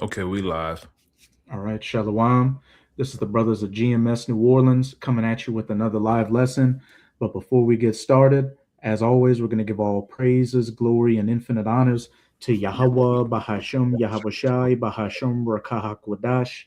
Okay, we live. All right, Shalom. This is the brothers of GMS New Orleans coming at you with another live lesson. But before we get started, as always, we're going to give all praises, glory, and infinite honors to Yahweh, Bahasham, Yahweh Shai, Bahasham, Rakahak Wadash.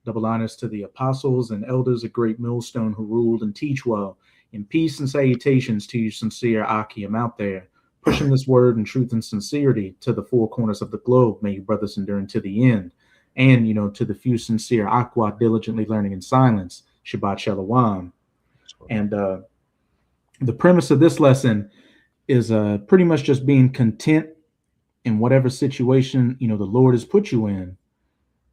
Double honors to the apostles and elders of Great Millstone who ruled and teach well. And peace and salutations to you, sincere Akim out there, pushing this word in truth and sincerity to the four corners of the globe. May you brothers endure to the end. And, to the few sincere Aqua diligently learning in silence, Shabbat Shalom. And the premise of this lesson is pretty much just being content in whatever situation, the Lord has put you in.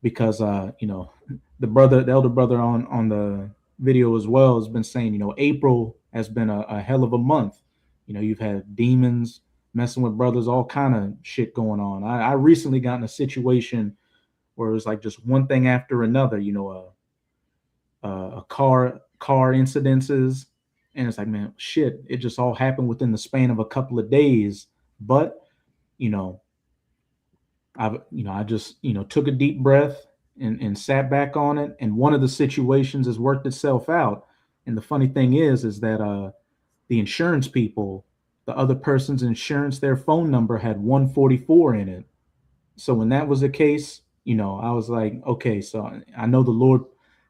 Because, the elder brother on the video as well has been saying, April has been a hell of a month. You've had demons messing with brothers, all kind of shit going on. I recently got in a situation where it was like just one thing after another, a car incidences, and it's like, man, shit, it just all happened within the span of a couple of days. But you know, I just took a deep breath and sat back on it, and one of the situations has worked itself out. And the funny thing is that the insurance people, the other person's insurance, their phone number had 144 in it. So when that was the case, I was like, okay, so I know the Lord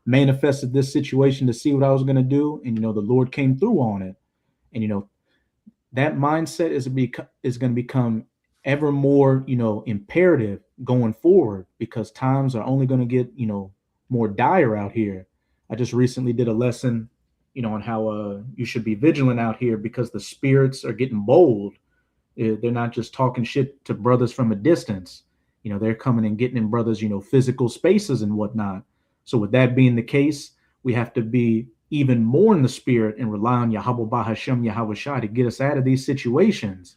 manifested this situation to see what I was going to do, and the Lord came through on it. And that mindset is going to become ever more imperative going forward, because times are only going to get more dire out here. I just recently did a lesson on how you should be vigilant out here, because the spirits are getting bold. They're not just talking shit to brothers from a distance. They're coming and getting in brothers physical spaces and whatnot. So with that being the case, we have to be even more in the spirit and rely on Yahweh Bahashem Yahweh Shai to get us out of these situations.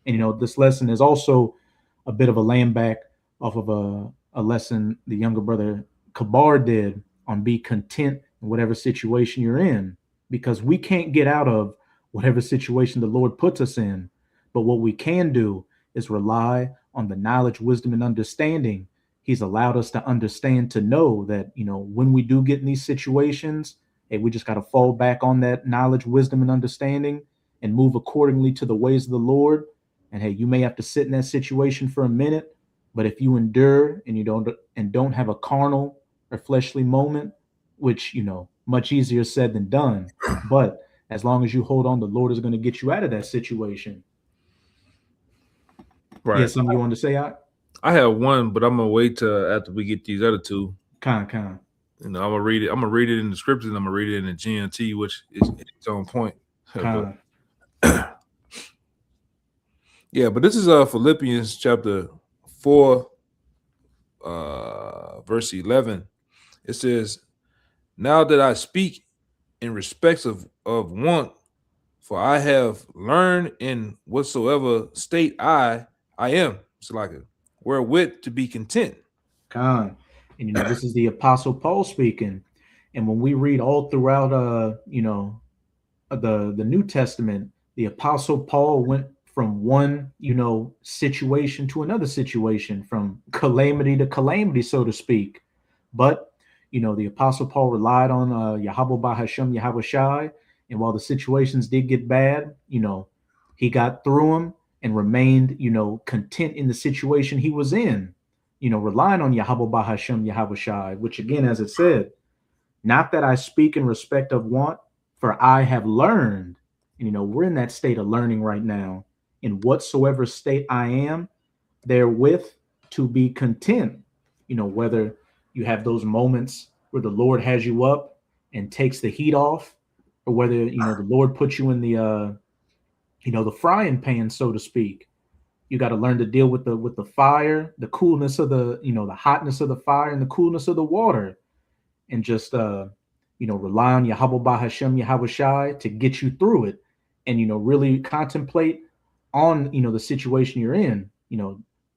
And this lesson is also a bit of a laying back off of a lesson the younger brother Kabar did on be content in whatever situation you're in, because we can't get out of whatever situation the Lord puts us in. But what we can do is rely on the knowledge, wisdom, and understanding He's allowed us to understand, to know that, when we do get in these situations, hey, we just got to fall back on that knowledge, wisdom, and understanding and move accordingly to the ways of the Lord. And hey, you may have to sit in that situation for a minute, but if you endure and you don't have a carnal or fleshly moment, which, much easier said than done. But as long as you hold on, the Lord is going to get you out of that situation. You Right. have something you want to say, out? I have one, but I'm gonna wait till after we get these other two. Con. I'm gonna read it. I'm gonna read it in the scriptures. And I'm gonna read it in the GNT, which is its own point. But yeah, but this is Philippians chapter 4, verse 11. It says, "Now that I speak in respects of want, for I have learned in whatsoever state I am." It's like a wherewith to be content. Con. And this is the Apostle Paul speaking. And when we read all throughout the New Testament, the Apostle Paul went from one, situation to another situation, from calamity to calamity, so to speak. But the Apostle Paul relied on Yahweh Bahashem Yahweh Shai, and while the situations did get bad, he got through them and remained, content in the situation he was in. Relying on Yahweh Bahashem Yahweh Shai, which again, as it said, not that I speak in respect of want, for I have learned. And we're in that state of learning right now. In whatsoever state I am, therewith to be content. Whether you have those moments where the Lord has you up and takes the heat off, or whether the Lord puts you in the frying pan, so to speak. You got to learn to deal with the fire, the coolness of the hotness of the fire and the coolness of the water, and just rely on Yahweh Bahashem Yahweh Shai to get you through it, and really contemplate on the situation you're in.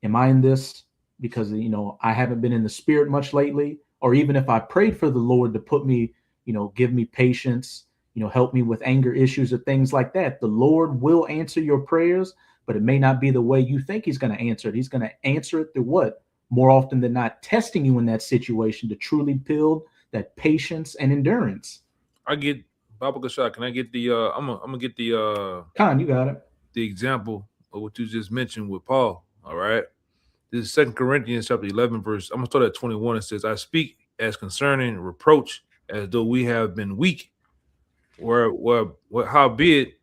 Am I in this because I haven't been in the spirit much lately? Or even if I prayed for the Lord to put me, give me patience, help me with anger issues or things like that, the Lord will answer your prayers, but it may not be the way you think He's going to answer it. He's going to answer it through what? more often than not testing you in that situation to truly build that patience and endurance. I get Baba Gashar. Can I get the I'm gonna get Khan, you got it. the example of what you just mentioned with Paul. All right. This is 2 Corinthians chapter 11, verse. I'm gonna start at 21. It says, I speak as concerning reproach, as though we have been weak, howbeit,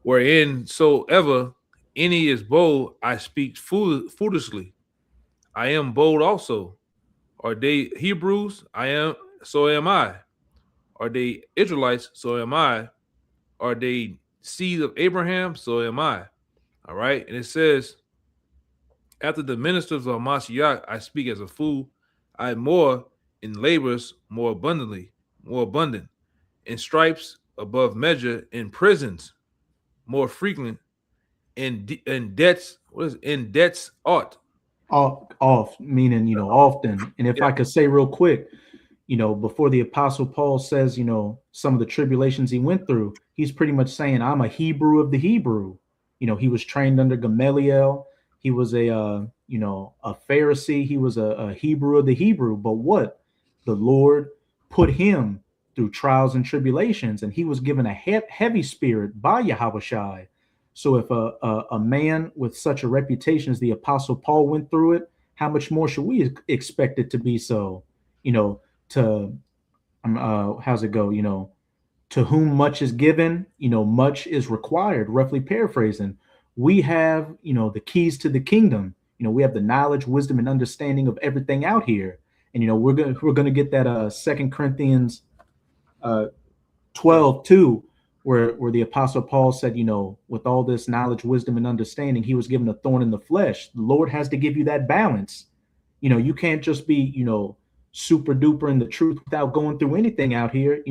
wherein soever any is bold, I speak foolishly. I am bold also. Are they Hebrews? I am, so am I. Are they Israelites? So am I. Are they seed of Abraham? So am I. All right. And it says, after the ministers of Mashiach, I speak as a fool. I more in labors more abundant, in stripes above measure, in prisons more frequent, in debts. What is in debts ought? Off, meaning, often. And if Yeah. I could say real quick, before the Apostle Paul says, some of the tribulations he went through, he's pretty much saying, I'm a Hebrew of the Hebrew. He was trained under Gamaliel. He was a Pharisee. He was a Hebrew of the Hebrew. But what? The Lord put him through trials and tribulations, and he was given a heavy spirit by Yahushua. So if a man with such a reputation as the Apostle Paul went through it, how much more should we expect it to be so? To how's it go? To whom much is given, much is required. Roughly paraphrasing, we have the keys to the kingdom. We have the knowledge, wisdom, and understanding of everything out here. And we're gonna get that 2 Corinthians 12:2, where the Apostle Paul said, with all this knowledge, wisdom, and understanding, he was given a thorn in the flesh. The Lord has to give you that balance. You can't just be super duper in the truth without going through anything out here.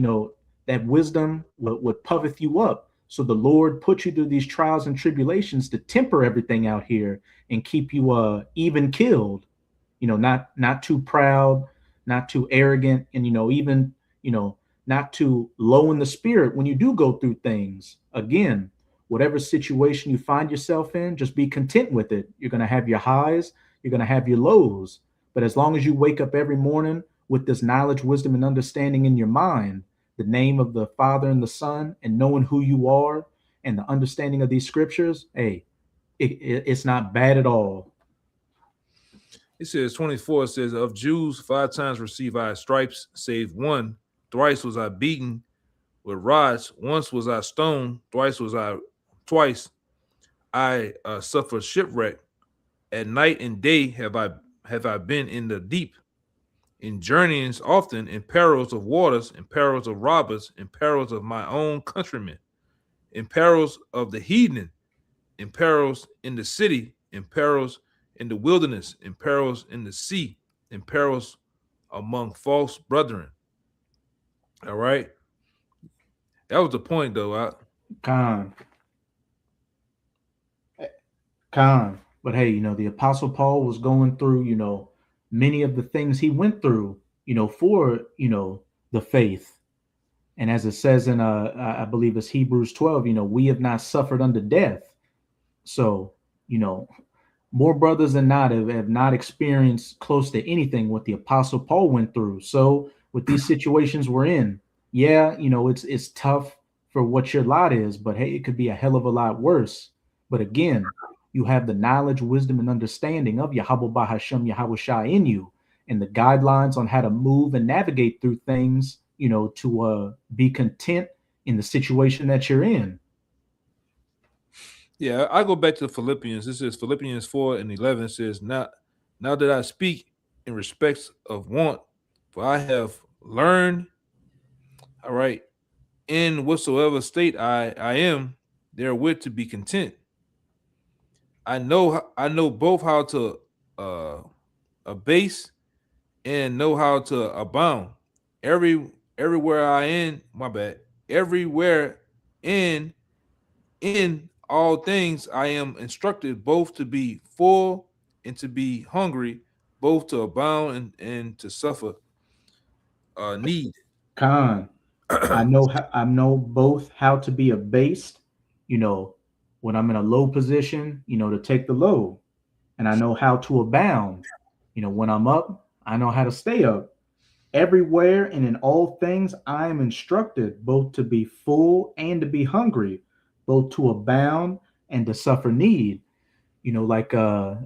That wisdom would puffeth you up. So the Lord put you through these trials and tribulations to temper everything out here and keep you even killed. Not too proud, not too arrogant, and even not too low in the spirit when you do go through things. Again, whatever situation you find yourself in, just be content with it. You're going to have your highs, you're going to have your lows. But as long as you wake up every morning with this knowledge, wisdom, and understanding in your mind, the name of the Father and the Son, and knowing who you are, and the understanding of these scriptures, hey, it's not bad at all. It says 24, it says, of Jews 5 times receive I stripes, save one. Thrice was I beaten with rods. Once was I stoned. Twice I suffered shipwreck. At night and day have I been in the deep, in journeyings often, in perils of waters, in perils of robbers, in perils of my own countrymen, in perils of the heathen, in perils in the city, in perils in the wilderness, in perils in the sea, in perils among false brethren. All right. That was the point, though. Khan. But hey, the Apostle Paul was going through, many of the things he went through, for, the faith. And as it says in, I believe it's Hebrews 12, we have not suffered unto death. So, more brothers than not have not experienced close to anything what the Apostle Paul went through. So with these situations we're in, yeah, it's tough for what your lot is, but hey, it could be a hell of a lot worse. But again, you have the knowledge, wisdom, and understanding of Yahweh Bahashem Yahushua in you, and the guidelines on how to move and navigate through things, to be content in the situation that you're in. Yeah, I go back to Philippians. This is Philippians 4:11. It says, now that I speak in respects of want, for I have learned, all right, in whatsoever state I am, therewith to be content. I know both how to abase and know how to abound. Everywhere I am, everywhere in all things I am instructed both to be full and to be hungry, both to abound and to suffer need. Khan, I know both how to be abased, when I'm in a low position, to take the low, and I know how to abound, When I'm up, I know how to stay up. Everywhere and in all things, I am instructed both to be full and to be hungry, both to abound and to suffer need. Like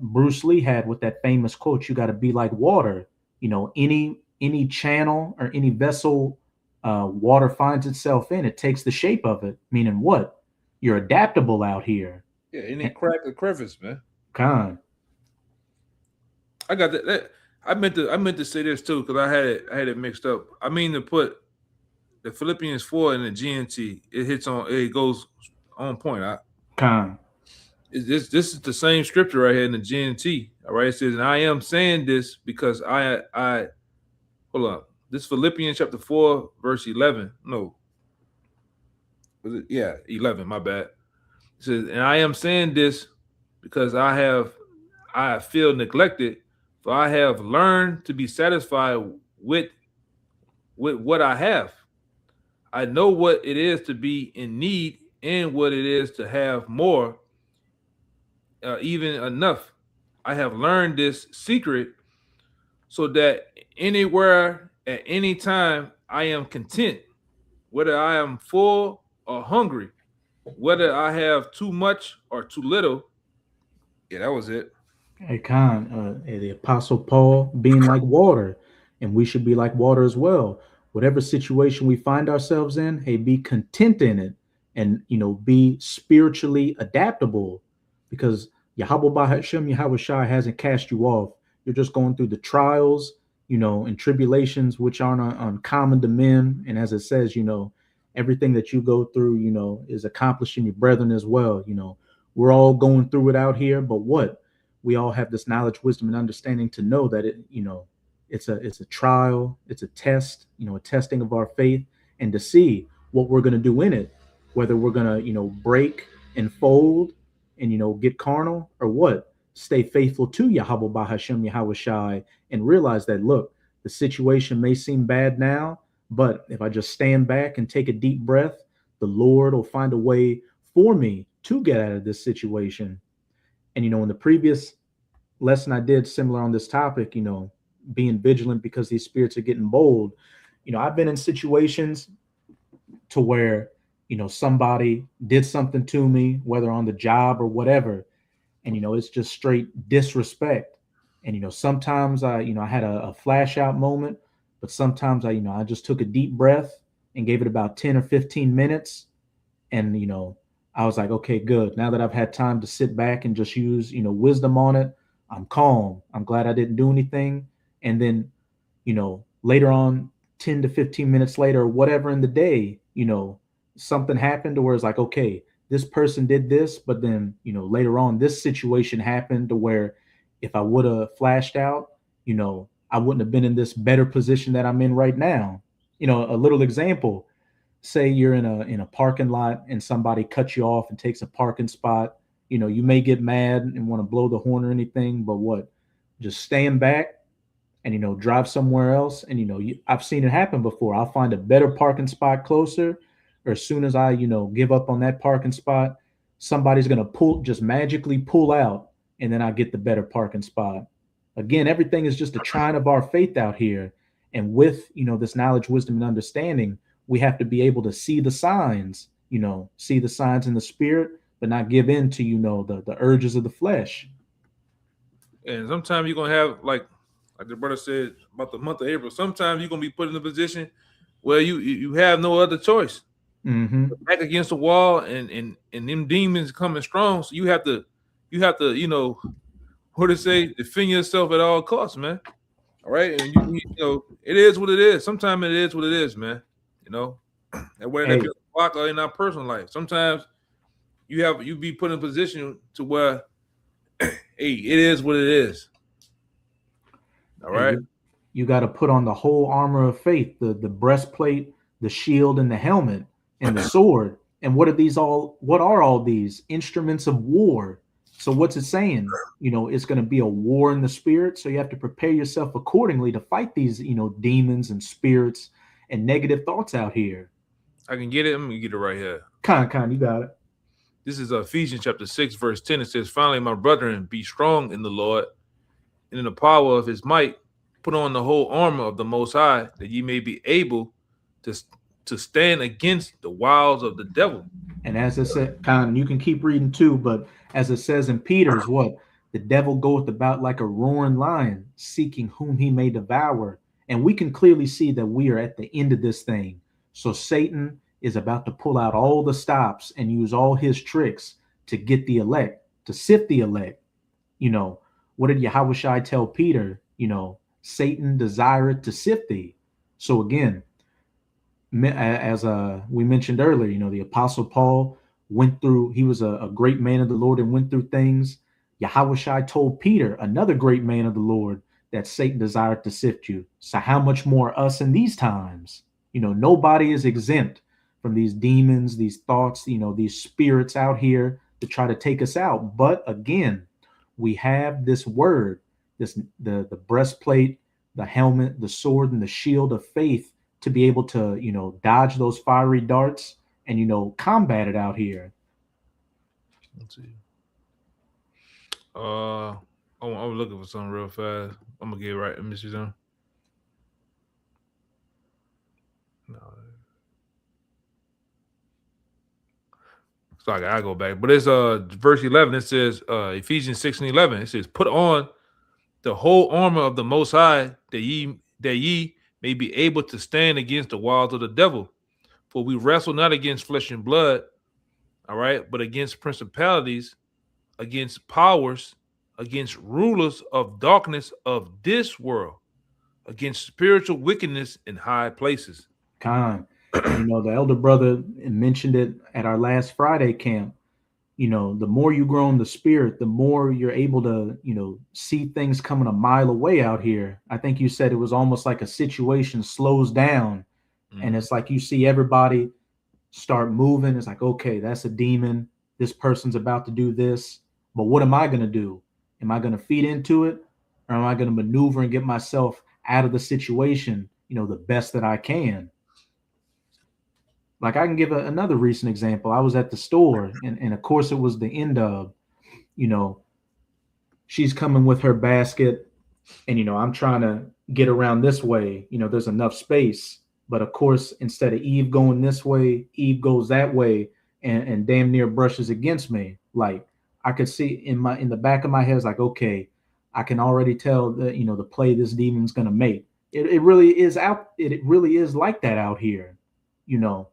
Bruce Lee had with that famous quote, you got to be like water. Any channel or any vessel water finds itself in, it takes the shape of it. Meaning what? You're adaptable out here. Yeah, any crack or crevice, man. Con. I got that. I meant to say this too because I had it mixed up. I mean to put the Philippians 4 in the GNT. It goes on point. Con. This is the same scripture right here in the GNT. All right, it says, and I am saying this because I hold up. This Philippians chapter 4 verse 11. No, was it? Yeah, 11. My bad. It says, and I am saying this because I feel neglected, for I have learned to be satisfied with what I have. I know what it is to be in need and what it is to have more, even enough. I have learned this secret so that anywhere at any time I am content, whether I am full or hungry, whether I have too much or too little. Yeah, that was it. Hey, Con, the Apostle Paul being like water, and we should be like water as well. Whatever situation we find ourselves in, hey, be content in it, and be spiritually adaptable, because Yahweh Bahashem Yahweh Shai hasn't cast you off. You're just going through the trials, and tribulations which aren't uncommon to men. And as it says, everything that you go through, is accomplishing your brethren as well. We're all going through it out here, but what? We all have this knowledge, wisdom, and understanding to know that it's a trial, it's a test, a testing of our faith, and to see what we're going to do in it, whether we're going to break and fold and get carnal, or what, stay faithful to Yahweh Bahashem Yahweh Shai, and realize that, look, the situation may seem bad now, but if I just stand back and take a deep breath, the Lord will find a way for me to get out of this situation. And in the previous lesson I did similar on this topic, being vigilant because these spirits are getting bold. I've been in situations to where somebody did something to me, whether on the job or whatever, and it's just straight disrespect. And sometimes I had a flash out moment, but sometimes I just took a deep breath and gave it about 10 or 15 minutes, and I was like, okay, good. Now that I've had time to sit back and just use, wisdom on it, I'm calm. I'm glad I didn't do anything. And then, later on, 10 to 15 minutes later, whatever in the day, something happened to where it's like, okay, this person did this, but then, later on, this situation happened to where if I would have flashed out, I wouldn't have been in this better position that I'm in right now. A little example. Say you're in a parking lot and somebody cuts you off and takes a parking spot. You may get mad and want to blow the horn or anything, but what? Just stand back and drive somewhere else. And I've seen it happen before. I'll find a better parking spot closer, or as soon as I give up on that parking spot, somebody's gonna just magically pull out, and then I get the better parking spot. Again, everything is just a trying of our faith out here, and with this knowledge, wisdom, and understanding, we have to be able to see the signs, see the signs in the spirit, but not give in to, the urges of the flesh. And sometimes you're gonna have like the brother said about the month of April. Sometimes you're gonna be put in a position where you have no other choice. Mm-hmm. Back against the wall, and them demons coming strong. So you have to what to say, defend yourself at all costs, man. All right, and it is what it is. Sometimes it is what it is, man. And whether that be block or in our personal life, sometimes you be put in a position to where, hey, it is what it is. All right. You got to put on the whole armor of faith, the breastplate, the shield, and the helmet, and the sword. And what are all these instruments of war? So what's it saying? It's going to be a war in the spirit. So you have to prepare yourself accordingly to fight these, demons and spirits and negative thoughts out here. I can get it. I'm going to get it right here. Con, you got it. This is Ephesians chapter 6, verse 10. It says, finally, my brethren, be strong in the Lord and in the power of his might, put on the whole armor of the Most High, that ye may be able to stand against the wiles of the devil. And as it said, Con, you can keep reading too, but as it says in Peter's, what? The devil goeth about like a roaring lion, seeking whom he may devour. And we can clearly see that we are at the end of this thing. So Satan is about to pull out all the stops and use all his tricks to get the elect, to sift the elect. You know, what did Yahushua tell Peter? You know, Satan desireth to sift thee. So again, as we mentioned earlier, you know, the Apostle Paul went through, he was a great man of the Lord and went through things. Yahushua told Peter, another great man of the Lord, that Satan desired to sift you. So how much more us in these times? You know, nobody is exempt from these demons, these thoughts, you know, these spirits out here to try to take us out. But again, we have this word, the breastplate, the helmet, the sword, and the shield of faith to be able to, you know, dodge those fiery darts and, you know, combat it out here. Let's see. I'm looking for something real fast. I'm gonna get right. Let me see something. No. Sorry, I go back. But it's verse 11. It says Ephesians 6:11. It says, "Put on the whole armor of the Most High, that ye may be able to stand against the wiles of the devil. For we wrestle not against flesh and blood, all right, but against principalities, against powers, against rulers of darkness of this world, against spiritual wickedness in high places." Con, you know, the elder brother mentioned it at our last Friday camp. You know, the more you grow in the spirit, the more you're able to, you know, see things coming a mile away out here. I think you said it was almost like a situation slows down, and it's like you see everybody start moving. It's like, okay, that's a demon. This person's about to do this. But what am I going to do? Am I going to feed into it, or am I going to maneuver and get myself out of the situation, you know, the best that I can? Like I can give another recent example. I was at the store, and of course it was the end of, you know, she's coming with her basket, and, you know, I'm trying to get around this way. You know, there's enough space. But of course, instead of Eve going this way, Eve goes that way and damn near brushes against me. Like I could see in the back of my head, it's like, okay, I can already tell that, you know, the play this demon's gonna make. It really is it really is like that out here, you know.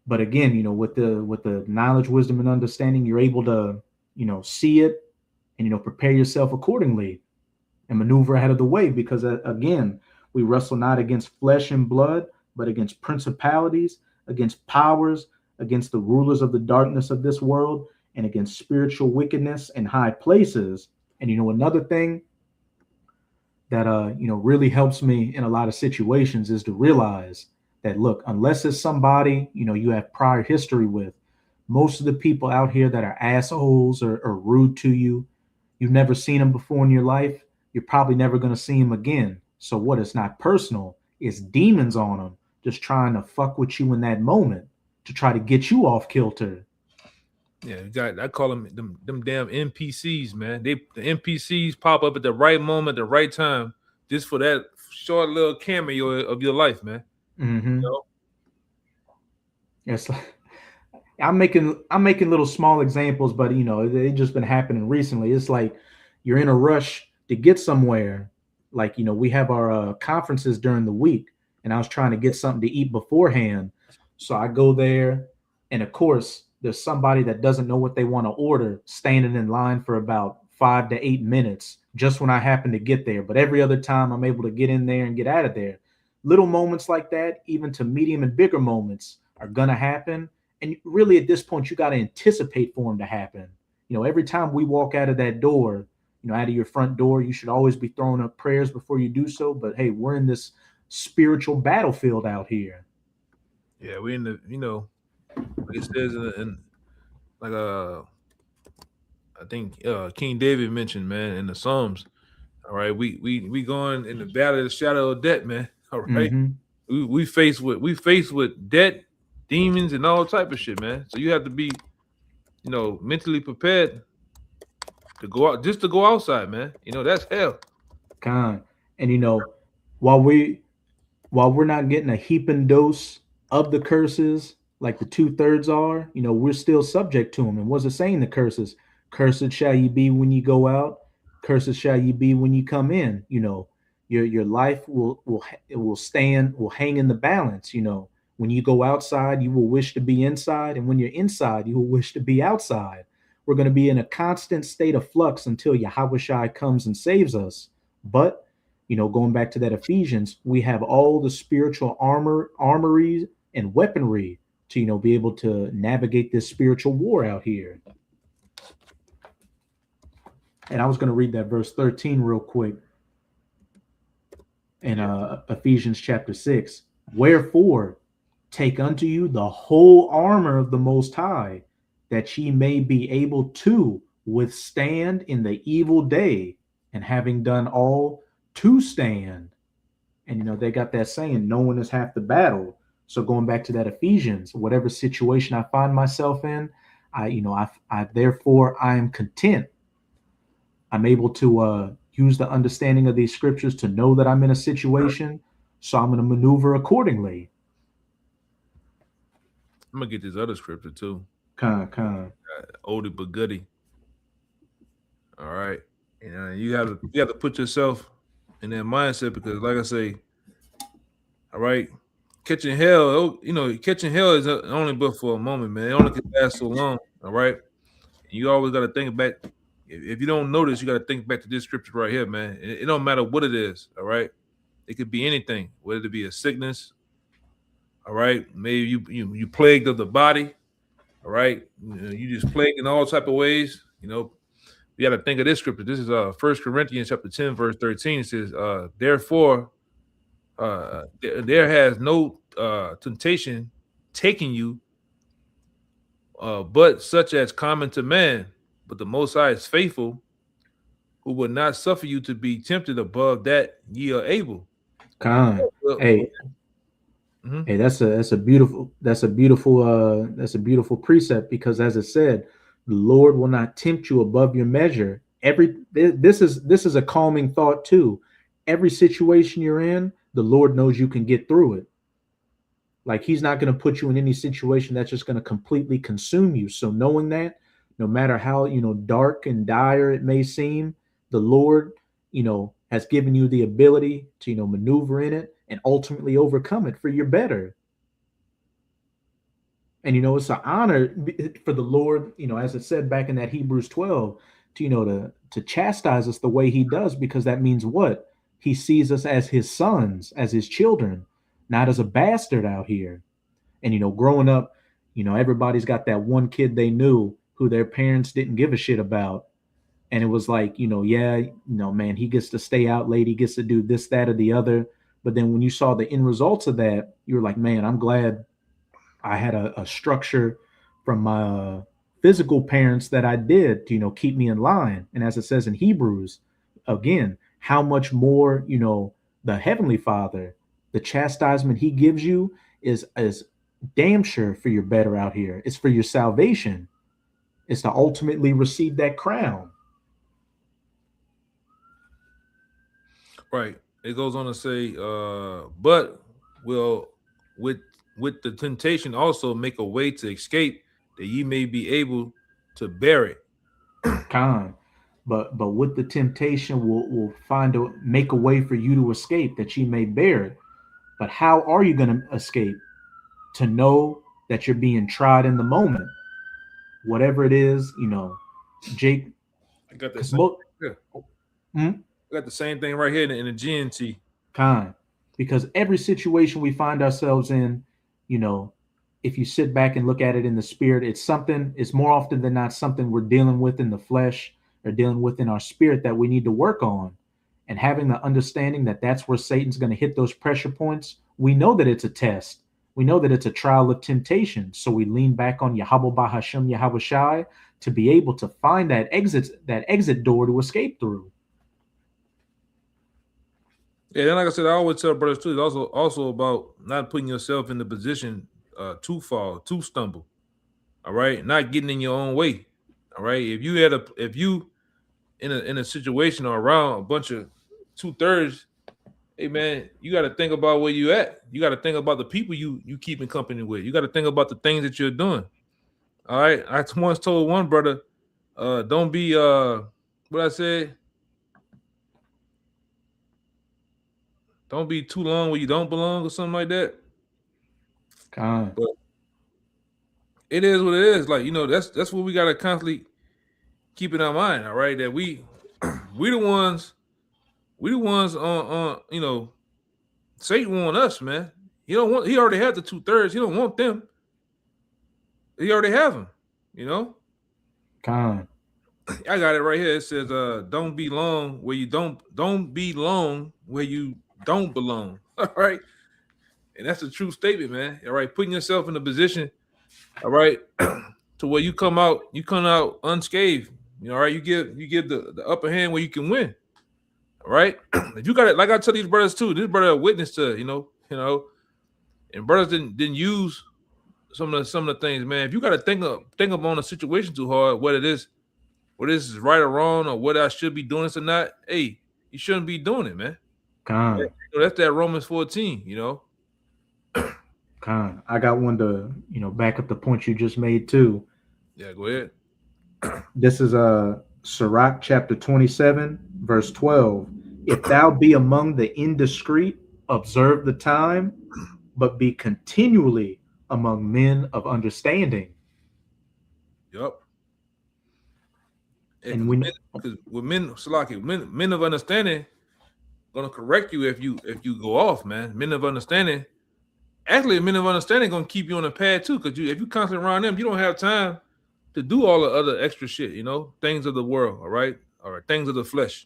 But again, you know, with the knowledge, wisdom, and understanding, you're able to, you know, see it and, you know, prepare yourself accordingly and maneuver ahead of the way. Because again, we wrestle not against flesh and blood, but against principalities, against powers, against the rulers of the darkness of this world, and against spiritual wickedness in high places. And, you know, another thing that, you know, really helps me in a lot of situations is to realize that, look, unless it's somebody, you know, you have prior history with, most of the people out here that are assholes or rude to you, you've never seen them before in your life, you're probably never going to see them again. So what? It's not personal. It's demons on them, just trying to fuck with you in that moment to try to get you off kilter. Yeah, I call them damn NPCs, man. The NPCs pop up at the right moment, the right time, just for that short little cameo of your life, man. Mm-hmm. You know? It's like, I'm making little small examples, but, you know, they've just been happening recently. It's like you're in a rush to get somewhere. Like, you know, we have our conferences during the week, and I was trying to get something to eat beforehand. So I go there, and of course, there's somebody that doesn't know what they want to order standing in line for about 5 to 8 minutes just when I happen to get there. But every other time I'm able to get in there and get out of there. Little moments like that, even to medium and bigger moments, are going to happen. And really, at this point, you got to anticipate for them to happen. You know, every time we walk out of that door, you know, out of your front door, you should always be throwing up prayers before you do so. But hey, we're in this spiritual battlefield out here. Yeah, we're in the, you know, like it says in like I think King David mentioned, man, in the Psalms. All right, we going in the valley of the shadow of death, man. All right, we faced with debt, demons, and all type of shit, man. So you have to be, you know, mentally prepared To go out, just to go outside, man. You know, that's hell. Con. And while we while we're not getting a heaping dose of the curses like the 2/3 are, we're still subject to them. And what's it saying? The curses, cursed shall ye be when you go out, cursed shall ye be when you come in. Your life will hang in the balance. When you go outside, you will wish to be inside, and when you're inside, you will wish to be outside. We're going to be in a constant state of flux until Yahweh comes and saves us. But going back to that Ephesians, we have all the spiritual armories and weaponry to, be able to navigate this spiritual war out here. And I was going to read that verse 13 real quick in Ephesians chapter 6. Wherefore, take unto you the whole armor of the Most High, that ye may be able to withstand in the evil day, and having done all, to stand. And they got that saying, knowing is half the battle. So going back to that Ephesians, whatever situation I find myself in, I therefore I am content. I'm able to use the understanding of these scriptures to know that I'm in a situation, so I'm going to maneuver accordingly. I'm gonna get this other scripture too. Con. Oldie but goodie. All right. You have to put yourself in that mindset, because like I say, all right, catching hell, catching hell is only but for a moment, man. It only can last so long. All right. And you always got to think back. If you don't notice, you got to think back to this scripture right here, man. It don't matter what it is. All right. It could be anything, whether it be a sickness. All right. Maybe you plagued of the body. All right. You just plagued in all type of ways. You got to think of this scripture. This is 1 Corinthians chapter 10, verse 13. It says, therefore, there has no temptation taking you, but such as common to man. But the Most High is faithful, who will not suffer you to be tempted above that ye are able. Con. Hey, hey, that's a beautiful precept, because as it said, the Lord will not tempt you above your measure. This is a calming thought too. Every situation you're in, the Lord knows you can get through it. Like, he's not going to put you in any situation that's just going to completely consume you. So knowing that, no matter how dark and dire it may seem, the Lord has given you the ability to maneuver in it and ultimately overcome it for your better. And it's an honor for the Lord, as it said back in that Hebrews 12, to chastise us the way he does, because that means what? He sees us as his sons, as his children, not as a bastard out here. And growing up, everybody's got that one kid they knew who their parents didn't give a shit about. And it was like, man, he gets to stay out late, he gets to do this, that, or the other. But then when you saw the end results of that, you were like, man, I'm glad I had a structure from my physical parents that I did to, keep me in line. And as it says in Hebrews, again, how much more, the Heavenly Father, the chastisement he gives you is damn sure for your better out here. It's for your salvation. It's to ultimately receive that crown. Right. It goes on to say, but will with the temptation also make a way to escape, that ye may be able to bear it. Con. But with the temptation, we'll make a way for you to escape, that ye may bear it. But how are you going to escape? To know that you're being tried in the moment, whatever it is, Jake. I got the same. I got the same thing right here in the GNT. Con. Because every situation we find ourselves in, if you sit back and look at it in the spirit, it's more often than not something we're dealing with in the flesh or dealing with in our spirit that we need to work on. And having the understanding that that's where Satan's going to hit those pressure points, we know that it's a test. We know that it's a trial of temptation. So we lean back on Yahweh Bahashem Yahweh Shai to be able to find that exit door to escape through. Yeah, then like I said, I always tell brothers too, it's also about not putting yourself in the position to fall, to stumble. All right, not getting in your own way. All right, if you in a situation or around a bunch of 2/3, hey man, you got to think about where you at. You got to think about the people you keeping company with. You got to think about the things that you're doing. All right. I once told one brother, don't be what I said, don't be too long where you don't belong or something like that. Con. But it is what it is. Like, that's what we gotta constantly keep in our mind, all right? That we the ones, on Satan want us, man. He already had the 2/3. He don't want them. He already have them, you know. Con. I got it right here. It says, don't be long where you don't be long where you don't belong. All right. And that's a true statement, man. All right. Putting yourself in a position, all right, to where you come out unscathed. All right. You give the upper hand where you can win. All right. If you got it, like I tell these brothers too, this brother a witness to, and brothers didn't use some of the things, man. If you gotta think up on a situation too hard, whether this is right or wrong, or whether I should be doing this or not, hey, you shouldn't be doing it, man. Con. That's that Romans 14, Con. I got one to, back up the point you just made too. Yeah, go ahead. This is Sirach chapter 27, verse 12. If thou be among the indiscreet, observe the time, but be continually among men of understanding. Yep. And we because with men of understanding gonna correct you if you go off, man. Men of understanding, actually, men of understanding gonna keep you on the path too. Because if you constantly around them, you don't have time to do all the other extra shit, things of the world, all right, things of the flesh,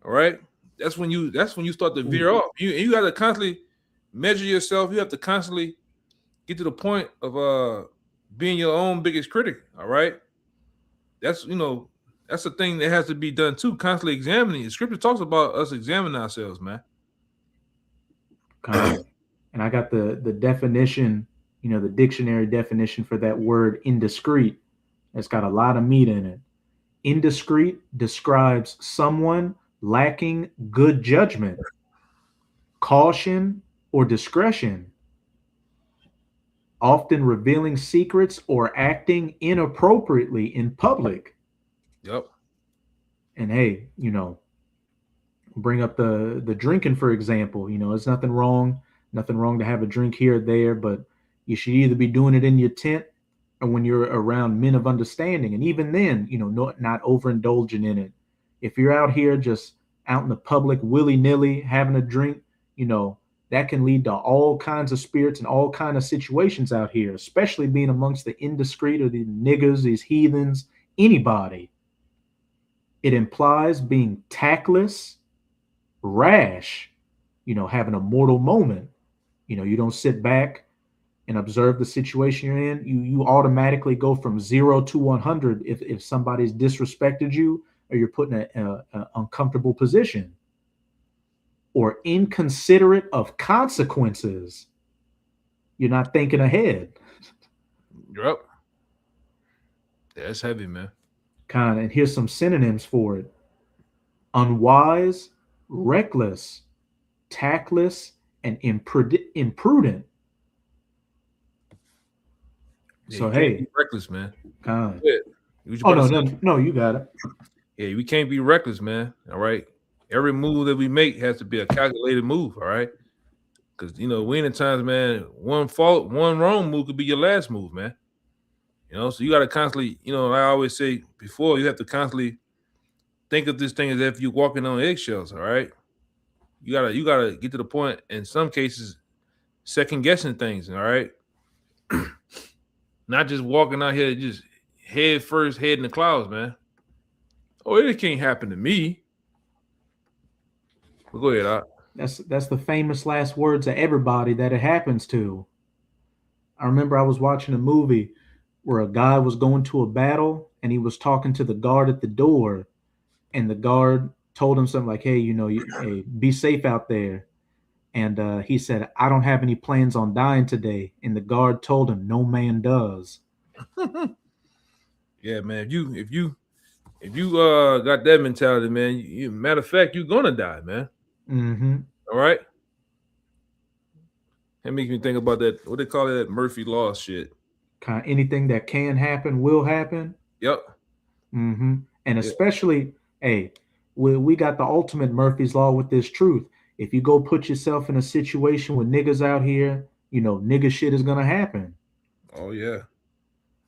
all right. That's when you start to veer off. You got to constantly measure yourself. You have to constantly get to the point of being your own biggest critic, all right. That's the thing that has to be done too. Constantly examining. The scripture talks about us examining ourselves, man. And I got the definition, the dictionary definition for that word indiscreet. It's got a lot of meat in it. Indiscreet describes someone lacking good judgment, caution, or discretion, often revealing secrets or acting inappropriately in public. Yep. And hey, bring up the drinking, for example. It's nothing wrong to have a drink here or there, but you should either be doing it in your tent or when you're around men of understanding. And even then, not overindulging in it. If you're out here just out in the public willy-nilly having a drink, that can lead to all kinds of spirits and all kinds of situations out here, especially being amongst the indiscreet or the niggas, these heathens, anybody. It implies being tactless, rash, having a mortal moment. You don't sit back and observe the situation you're in. You automatically go from 0 to 100 if somebody's disrespected you or you're put in an uncomfortable position. Or inconsiderate of consequences. You're not thinking ahead. Yep. That's heavy, man. And here's some synonyms for it: unwise, reckless, tactless, and imprudent. Yeah, So you hey, can't be reckless, man. Con. Oh no, you got it. Yeah, we can't be reckless, man. All right. Every move that we make has to be a calculated move, all right? Because we in the times, man, one wrong move could be your last move, man. So you got to constantly, I always say before, you have to constantly think of this thing as if you're walking on eggshells, all right? You gotta get to the point, in some cases, second guessing things, all right? Not just walking out here just head first, head in the clouds, man. Oh, it can't happen to me. Well, go ahead, Doc. That's the famous last words of everybody that it happens to. I remember I was watching a movie where a guy was going to a battle and he was talking to the guard at the door, and the guard told him something like, "Hey, hey, be safe out there." And he said, "I don't have any plans on dying today." And the guard told him, "No man does." Yeah, man. If If you got that mentality, man, matter of fact, you're gonna die, man. Mm-hmm. All right. That makes me think about that. What they call it? That Murphy Law shit. Kind of anything that can happen will happen. Yep. Mm-hmm. And Yeah. especially, hey, we got the ultimate Murphy's Law with this truth. If you go put yourself in a situation with niggas out here, nigga shit is gonna happen. Oh yeah.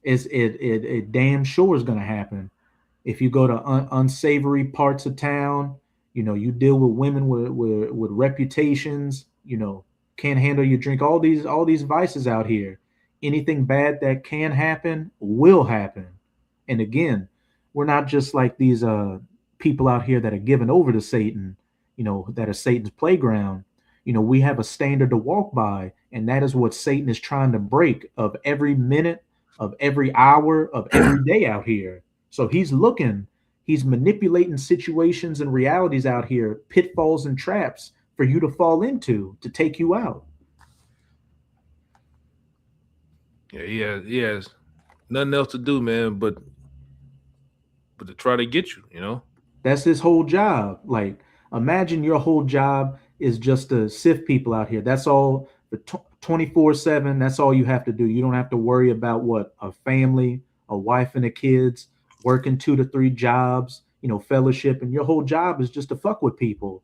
It damn sure is gonna happen. If you go to unsavory parts of town, you deal with women with reputations, can't handle your drink. All these vices out here. Anything bad that can happen will happen. And again, we're not just like these people out here that are given over to Satan, that are Satan's playground. We have a standard to walk by, and that is what Satan is trying to break of every minute, of every hour, of every day out here. So he's manipulating situations and realities out here, pitfalls and traps for you to fall into to take you out. Yeah. He has nothing else to do, man, but to try to get you. You know. That's his whole job. Like, imagine your whole job is just to sift people out here. That's all the 24/7. That's all you have to do. You don't have to worry about what a family, a wife and the kids, working 2 to 3 jobs, fellowship, and your whole job is just to fuck with people.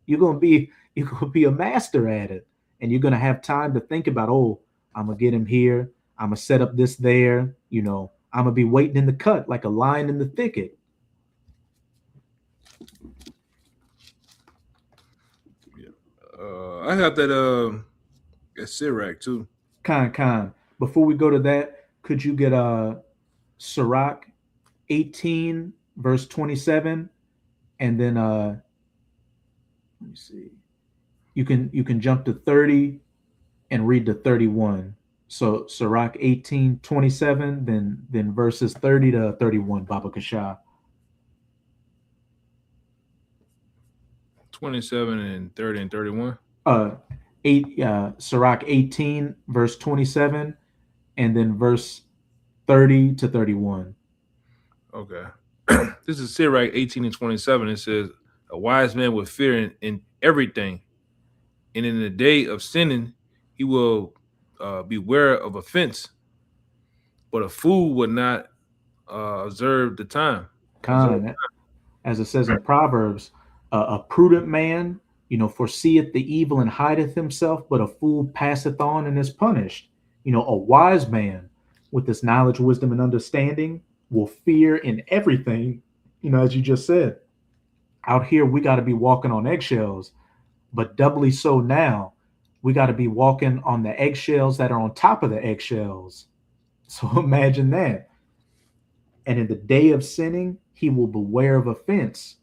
You're gonna be a master at it, and you're gonna have time to think about, oh, I'm gonna get him here. I'm gonna set up this there. I'm gonna be waiting in the cut like a lion in the thicket. I got that Sirac too. Con. Before we go to that, could you get Sirach 18 verse 27, and then let me see. You can jump to 30 and read to 31. So Sirach 18:27, then verses 30 to 31, Baba Kasha. 27 and 30 and 31. Uh Sirach 18 verse 27, and then verse 30 to 31. Okay. This is Sirach 18 and 27. It says, a wise man will fear in everything, and in the day of sinning, he will beware of offense, but a fool would not observe the time. Observe. Khan, as it says in Proverbs, a prudent man, foreseeth the evil and hideth himself, but a fool passeth on and is punished. A wise man with this knowledge, wisdom, and understanding will fear in everything, as you just said. Out here, we got to be walking on eggshells, but doubly so now, we got to be walking on the eggshells that are on top of the eggshells. So imagine that. And in the day of sinning, he will beware of offense.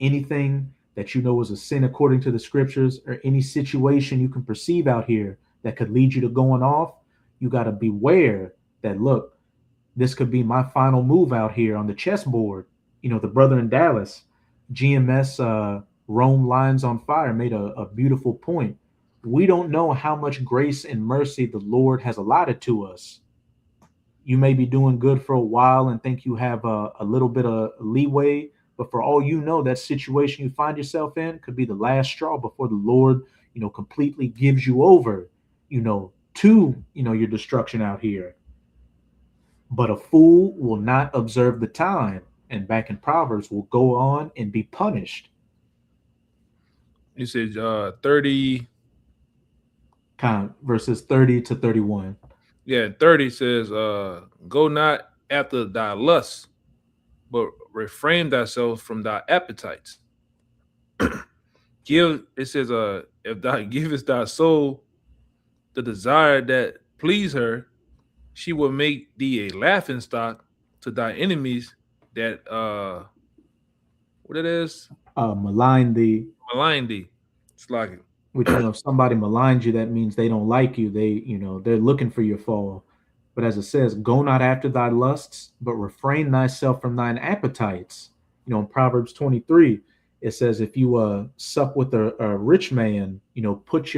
Anything that you know is a sin according to the scriptures, or any situation you can perceive out here that could lead you to going off, you got to beware that, look, this could be my final move out here on the chessboard. The brother in Dallas, GMS Rome Lions on Fire, made a beautiful point. We don't know how much grace and mercy the Lord has allotted to us. You may be doing good for a while and think you have a little bit of leeway, but for all you know, that situation you find yourself in could be the last straw before the Lord, completely gives you over, to, your destruction out here. But a fool will not observe the time, and back in Proverbs will go on and be punished. You said 30. Verses 30 to 31. Yeah, 30 says, go not after thy lusts, but refrain thyself from thy appetites. It says, if thou givest thy soul the desire that please her, she will make thee a laughing stock to thy enemies that what it is? Malign thee. Malign thee. It's like, Which, if somebody maligns you, that means they don't like you. They're looking for your fall. But as it says, go not after thy lusts, but refrain thyself from thine appetites. In Proverbs 23, it says, if you sup with a rich man, put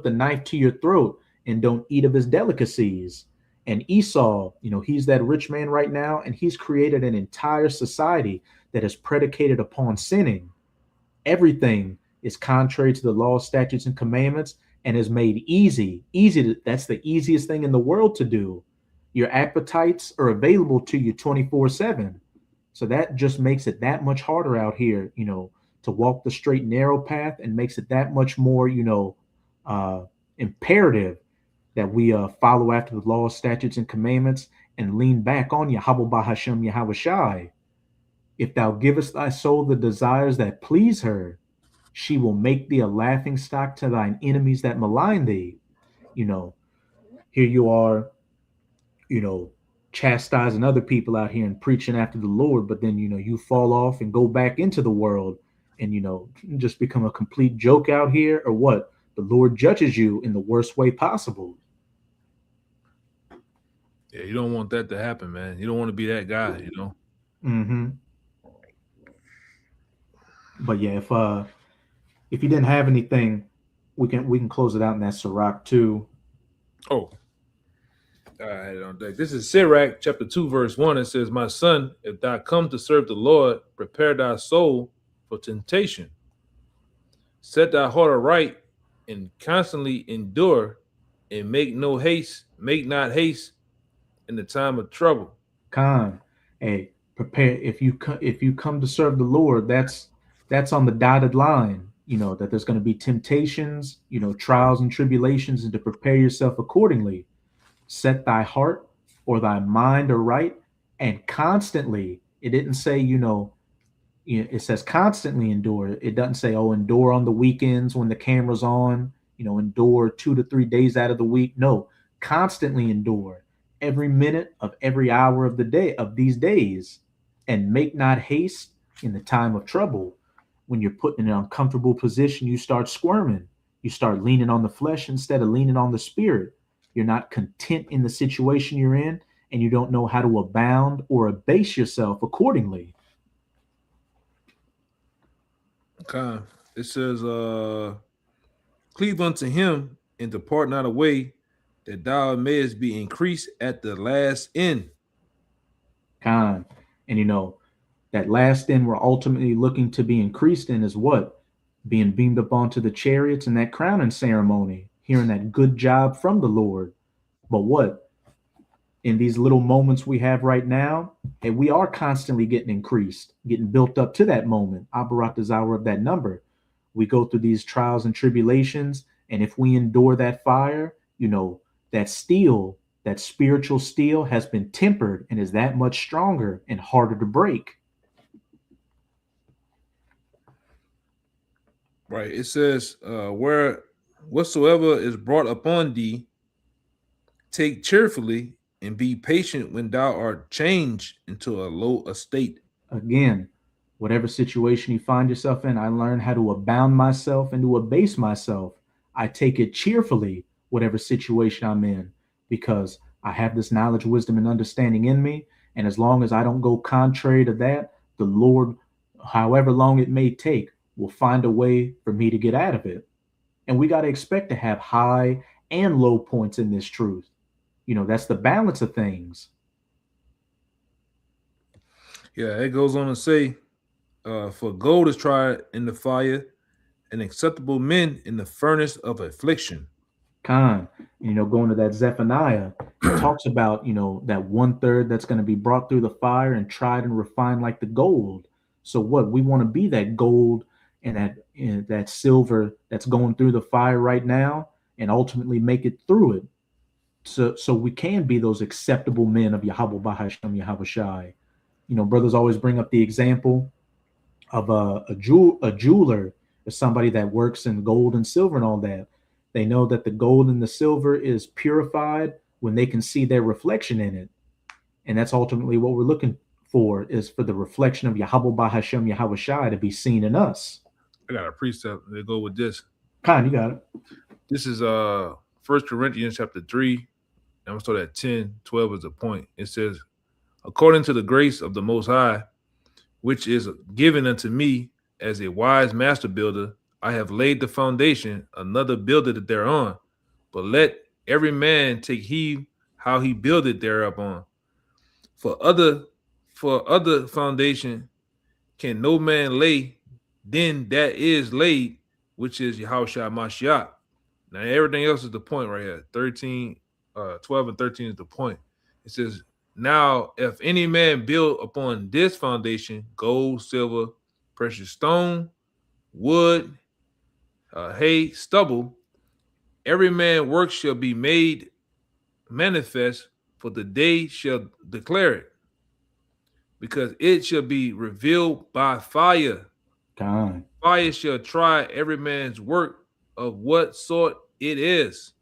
the knife to your throat and don't eat of his delicacies. And Esau, he's that rich man right now, and he's created an entire society that is predicated upon sinning. Everything is contrary to the law, statutes, and commandments, and is made easy. That's the easiest thing in the world to do. Your appetites are available to you 24/7. So that just makes it that much harder out here, to walk the straight and narrow path, and makes it that much more, uh, imperative that we follow after the law, statutes, and commandments and lean back on Yahweh Bahashem Yahweh Shai. If thou givest thy soul the desires that please her, she will make thee a laughing stock to thine enemies that malign thee. You know, here you are, chastising other people out here and preaching after the Lord, but then, you fall off and go back into the world and, just become a complete joke out here, or what? The Lord judges you in the worst way possible. Yeah, you don't want that to happen, man. You don't want to be that guy, Mm-hmm. But yeah, if you didn't have anything, we can close it out in that Sirach too. Oh, I had it on deck. This is Sirach chapter 2, verse 1. It says, "My son, if thou come to serve the Lord, prepare thy soul for temptation. Set thy heart aright and constantly endure, and make not haste in the time of trouble." Khan, hey, prepare if you come to serve the Lord. That's on the dotted line. That there's going to be temptations, trials and tribulations, and to prepare yourself accordingly. Set thy heart or thy mind aright, and constantly. It didn't say, it says constantly endure. It doesn't say, oh, endure on the weekends when the camera's on, endure 2 to 3 days out of the week. No, constantly endure every minute of every hour of the day of these days, and make not haste in the time of trouble. When you're put in an uncomfortable position, you start squirming. You start leaning on the flesh instead of leaning on the spirit. You're not content in the situation you're in, and you don't know how to abound or abase yourself accordingly. Okay. It says, "Cleave unto him and depart not away, that thou mayest be increased at the last end." Khan. And that last end we're ultimately looking to be increased in is what? Being beamed up onto the chariots and that crowning ceremony, hearing that good job from the Lord. But what? In these little moments we have right now, and we are constantly getting increased, getting built up to that moment. Abarat is hour of that number. We go through these trials and tribulations, and if we endure that fire, that steel, that spiritual steel has been tempered and is that much stronger and harder to break. Right. It says, "Where whatsoever is brought upon thee, take cheerfully, and be patient when thou art changed into a low estate." Again, whatever situation you find yourself in, I learn how to abound myself and to abase myself. I take it cheerfully, whatever situation I'm in, because I have this knowledge, wisdom, and understanding in me. And as long as I don't go contrary to that, the Lord, however long it may take, will find a way for me to get out of it. And we got to expect to have high and low points in this truth. That's the balance of things. Yeah, it goes on to say, "For gold is tried in the fire, and acceptable men in the furnace of affliction." Khan, going to that Zephaniah, it talks about, that 1/3 that's going to be brought through the fire and tried and refined like the gold. So what? We want to be that gold and that silver that's going through the fire right now, and ultimately make it through it. So we can be those acceptable men of Yahweh Bahashem Yahweh Shai. Brothers always bring up the example of a jeweler or somebody that works in gold and silver and all that. They know that the gold and the silver is purified when they can see their reflection in it. And that's ultimately what we're looking for, is for the reflection of Yahweh Bahashem Yahweh Shai to be seen in us. I got a precept to go with this. Khan, you got it. This is 1 Corinthians chapter 3. I'm going to start at 10, 12 as a point. It says, "According to the grace of the Most High, which is given unto me as a wise master builder, I have laid the foundation, another builded thereon. But let every man take heed how he builded thereupon. For other foundation can no man lay then that is laid, which is Yahushua Mashiach. Now everything else is the point right here. 13, 12 and 13 is the point. It says, now if any man build upon this foundation, gold, silver, precious stone, wood, hay, stubble, every man work shall be made manifest, for the day shall declare it, because it shall be revealed by fire. God. Fire shall try every man's work of what sort it is.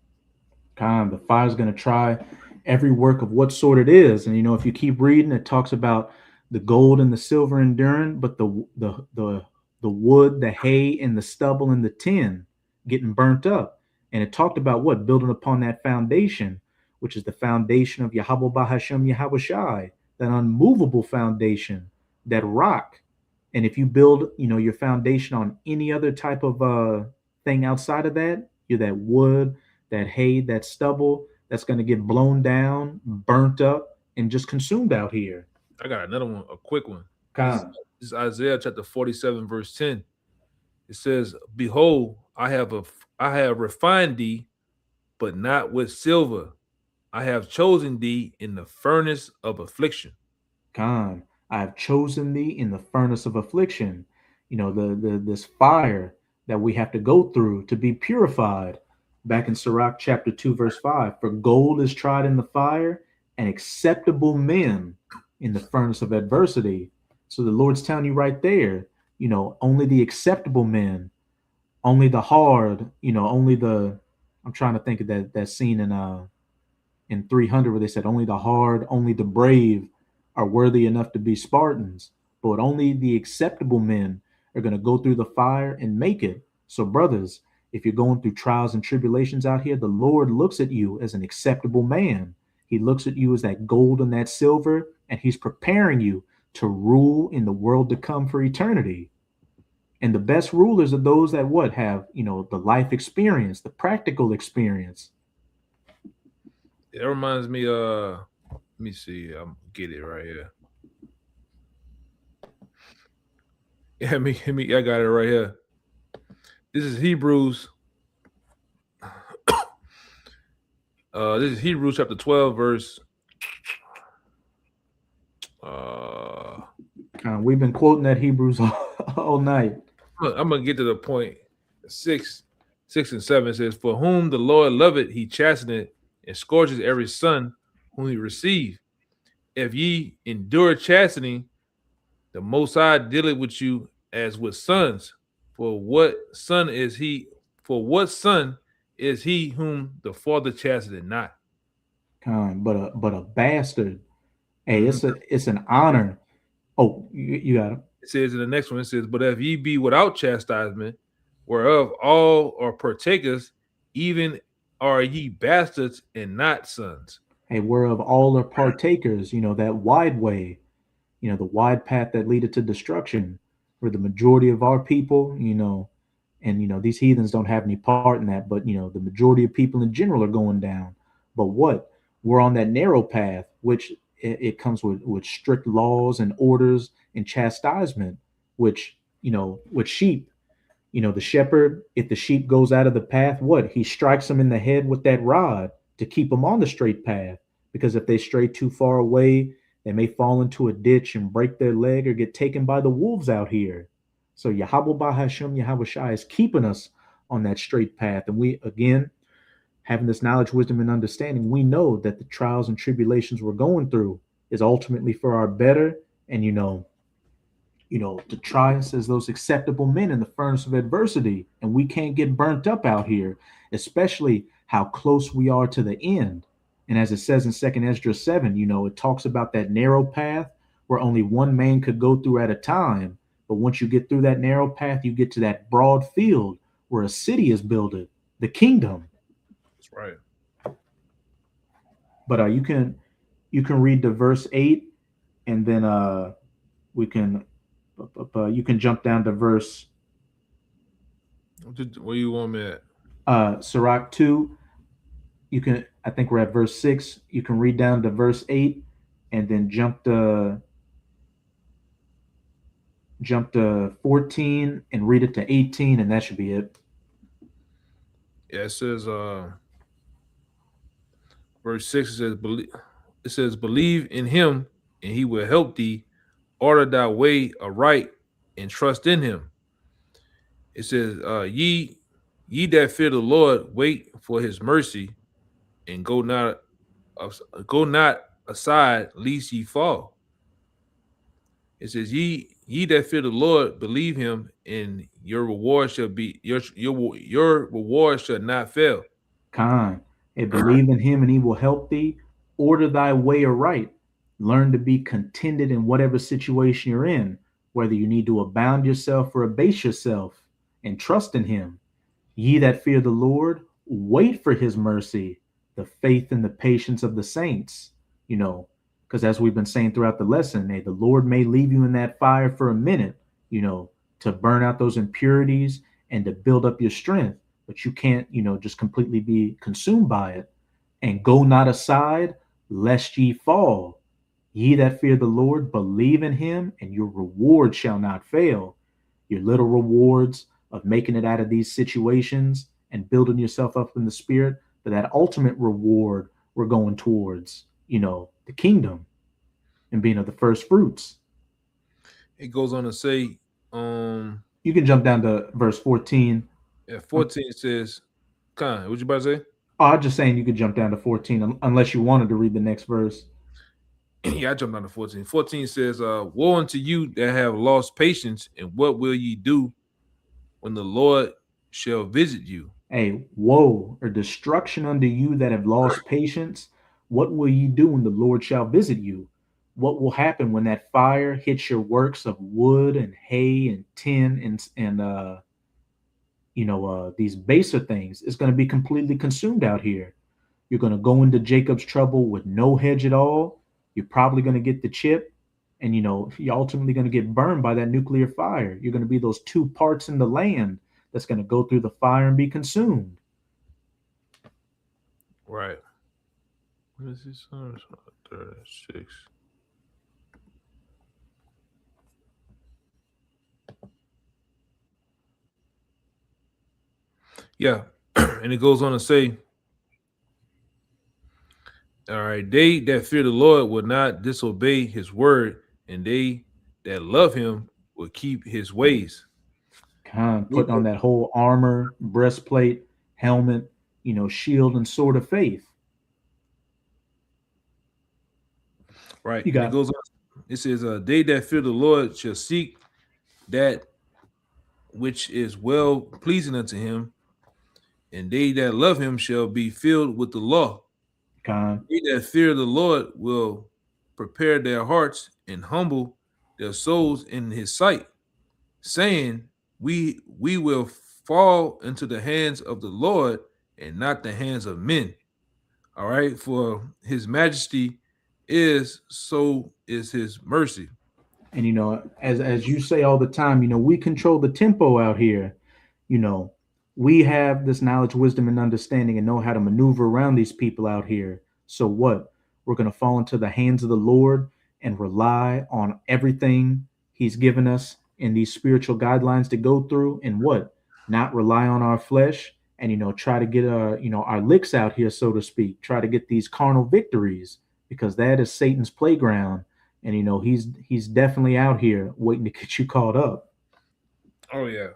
The fire's going to try every work of what sort it is. And if you keep reading, it talks about the gold and the silver enduring, but the wood, the hay, and the stubble and the tin getting burnt up. And it talked about what? Building upon that foundation, which is the foundation of Yahweh Bahashem Yahweh Shai, that unmovable foundation, that rock. And if you build, your foundation on any other type of thing outside of that, you're that wood, that hay, that stubble, that's going to get blown down, burnt up, and just consumed out here. I got another one, a quick one. This is Isaiah chapter 47, verse 10. It says, behold, I have refined thee, but not with silver. I have chosen thee in the furnace of affliction. I have chosen thee in the furnace of affliction. This fire that we have to go through to be purified. Back in Sirach chapter 2, verse 5, for gold is tried in the fire, and acceptable men in the furnace of adversity. So the Lord's telling you right there, only the acceptable men, only the hard, I'm trying to think of that scene in 300 where they said only the hard, only the brave are worthy enough to be Spartans, but only the acceptable men are going to go through the fire and make it. So brothers, if you're going through trials and tribulations out here, the Lord looks at you as an acceptable man. He looks at you as that gold and that silver, and he's preparing you to rule in the world to come for eternity. And the best rulers are those that have, the life experience, the practical experience. It reminds me, let me see, I'm get it right here. Yeah, I got it right here. This is Hebrews. This is Hebrews chapter 12, verse. We've been quoting that Hebrews all night. I'm gonna get to the point. 6 and 7 says, for whom the Lord loveth, he chasteneth and scourges every son whom he receive. If ye endure chastening, the Most High dealeth with you as with sons. For what son is he? For what son is he whom the Father chasteneth not? But a bastard. Hey, it's an honor. Oh, you got it. It says in the next one, it says, but if ye be without chastisement, whereof all are partakers, even are ye bastards and not sons. Hey, whereof all are partakers, that wide way, the wide path that leadeth to destruction, where the majority of our people, and these heathens don't have any part in that, but the majority of people in general are going down. But we're on that narrow path, which it comes with strict laws and orders and chastisement, which with sheep, the shepherd, if the sheep goes out of the path, he strikes them in the head with that rod to keep them on the straight path, because if they stray too far away, they may fall into a ditch and break their leg or get taken by the wolves out here. So Yahweh Bahashem Yahweh Shai is keeping us on that straight path. And we, again, having this knowledge, wisdom, and understanding, we know that the trials and tribulations we're going through is ultimately for our better. And, to try us as those acceptable men in the furnace of adversity. And we can't get burnt up out here, especially how close we are to the end. And as it says in 2nd Ezra 7, it talks about that narrow path where only one man could go through at a time. But once you get through that narrow path, you get to that broad field where a city is builded, the kingdom. That's right. But you can read the verse 8, and then you can jump down to verse. Where you want me at? Sirach 2. I think we're at verse 6. You can read down to verse 8, and then jump to jump to 14 and read it to 18, and that should be it. Yeah, it says verse 6, it says, believe in him, and he will help thee. Order thy way aright, and trust in him. It says, ye that fear the Lord, wait for his mercy, and go not aside, lest ye fall. It says, ye that fear the Lord, believe him, and your reward shall be your reward shall not fail. Khan, and believe in him and he will help thee. Order thy way aright. Learn to be contented in whatever situation you're in, whether you need to abound yourself or abase yourself, and trust in him. Ye that fear the Lord, wait for his mercy, the faith and the patience of the saints. You know, because as we've been saying throughout the lesson, hey, the Lord may leave you in that fire for a minute, to burn out those impurities and to build up your strength, but you can't, just completely be consumed by it. And go not aside, lest ye fall. Ye that fear the Lord, believe in him, and your reward shall not fail. Your little rewards of making it out of these situations and building yourself up in the spirit, but that ultimate reward we're going towards, the kingdom and being of the first fruits. It goes on to say, You can jump down to verse 14. at 14 it says, Khan, what you about to say? Oh, I'm just saying you could jump down to 14 unless you wanted to read the next verse. Yeah, I jumped down to 14. 14 says, woe unto you that have lost patience, and what will ye do when the Lord shall visit you? Hey, woe or destruction unto you that have lost patience. What will ye do when the Lord shall visit you? What will happen when that fire hits your works of wood and hay and tin and these baser things? It's going to be completely consumed out here. You're going to go into Jacob's trouble with no hedge at all. You're probably going to get the chip, and you're ultimately going to get burned by that nuclear fire. You're going to be those two parts in the land that's going to go through the fire and be consumed. Right. What is this? 36. Yeah. And it goes on to say, all right, they that fear the Lord will not disobey his word, and they that love him will keep his ways. Kind of putting on that whole armor, breastplate, helmet, shield and sword of faith. Right. You And it got goes on. It says, they that fear the Lord shall seek that which is well pleasing unto him, and they that love him shall be filled with the law. kind. They that fear the Lord will prepare their hearts and humble their souls in his sight, saying, we will fall into the hands of the Lord and not the hands of men. All right, for his majesty is so is his mercy. And as you say all the time, we control the tempo out here. You know, we have this knowledge, wisdom, and understanding and know how to maneuver around these people out here. So what? We're going to fall into the hands of the Lord and rely on everything he's given us in these spiritual guidelines to go through, and what? Not rely on our flesh and try to get our licks out here, so to speak. Try to get these carnal victories, because that is Satan's playground, and he's definitely out here waiting to get you caught up. Oh yeah.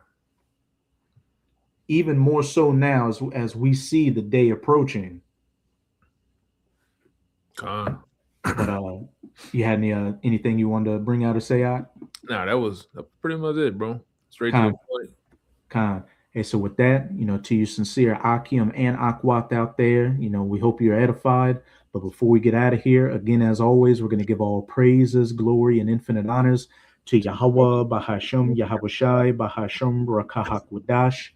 Even more so now as we see the day approaching. Con. But you had anything you wanted to bring out or say out? Nah, that pretty much it, bro. Straight to the Con, point. con. Hey, so with that, to you sincere Akim and Akwat out there, we hope you're edified. But before we get out of here, again, as always, we're going to give all praises, glory, and infinite honors to Yahweh, Bahasham, Yahweh Shai, Bahasham, Rakahak Wadash.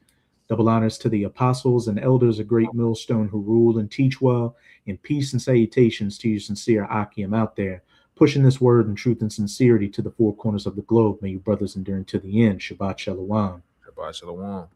Double honors to the apostles and elders of Great Millstone who rule and teach well. And peace and salutations to you sincere Akim out there, pushing this word in truth and sincerity to the four corners of the globe. May you brothers endure to the end. Shabbat Shalom. Shabbat shalom.